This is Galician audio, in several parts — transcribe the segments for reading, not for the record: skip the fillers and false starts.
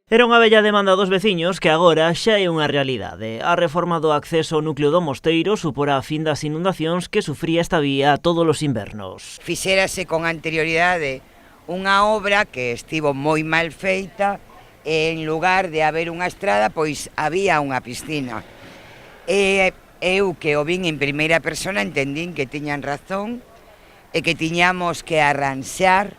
Era unha bella demanda dos veciños que agora xa é unha realidade. A reforma do acceso ao núcleo do Mosteiro supora a fin das inundacións que sufría esta vía todos os invernos. Fixérase con anterioridade unha obra que estivo moi mal feita e en lugar de haber unha estrada, pois había unha piscina. E eu que o vin en primeira persona entendín que tiñan razón e que tiñamos que arranxar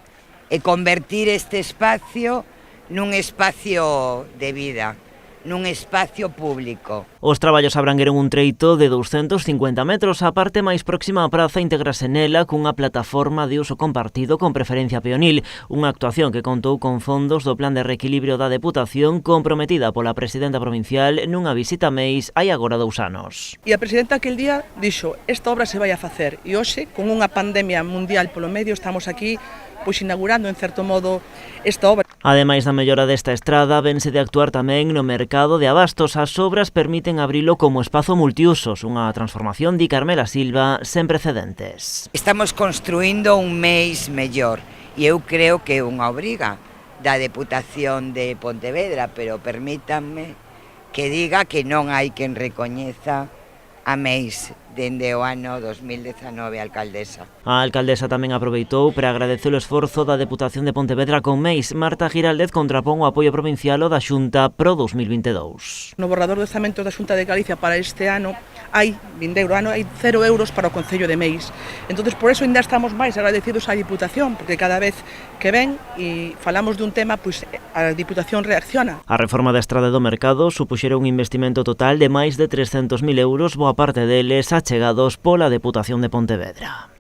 e convertir este espacio nun espacio de vida, nun espacio público. Os traballos abrangueron un treito de 250 metros. A parte máis próxima á praza integrase nela cunha plataforma de uso compartido con preferencia peonil, unha actuación que contou con fondos do Plan de Reequilibrio da Deputación comprometida pola presidenta provincial nunha visita a Meis hai agora 2 anos. E a presidenta aquel día dixo, esta obra se vai a facer, e hoxe, con unha pandemia mundial polo medio, estamos aquí pois inaugurando, en certo modo, esta obra. Ademais da mellora desta estrada, vense de actuar tamén no mercado de abastos. As obras permiten abrilo como espazo multiusos, unha transformación, di Carmela Silva, sen precedentes. Estamos construindo un Meis mellor, e eu creo que é unha obriga da Deputación de Pontevedra, pero permítanme que diga que non hai quen recoñeza a Meis dende o ano 2019 alcaldesa. A alcaldesa tamén aproveitou para agradecer o esforzo da Deputación de Pontevedra con Meis. Marta Giraldez contrapón o apoio provincial ao da Xunta pro 2022. No borrador de orzamentos da Xunta de Galicia para este ano hai, vindeiro ano, hai 0 euros para o Concello de Meis. Entonces, por eso ainda estamos máis agradecidos á Diputación, porque cada vez que ven e falamos dun tema, pois a Diputación reacciona. A reforma da estrada do mercado supuxera un investimento total de máis de 300.000 euros, boa parte deles achegados pola Deputación de Pontevedra.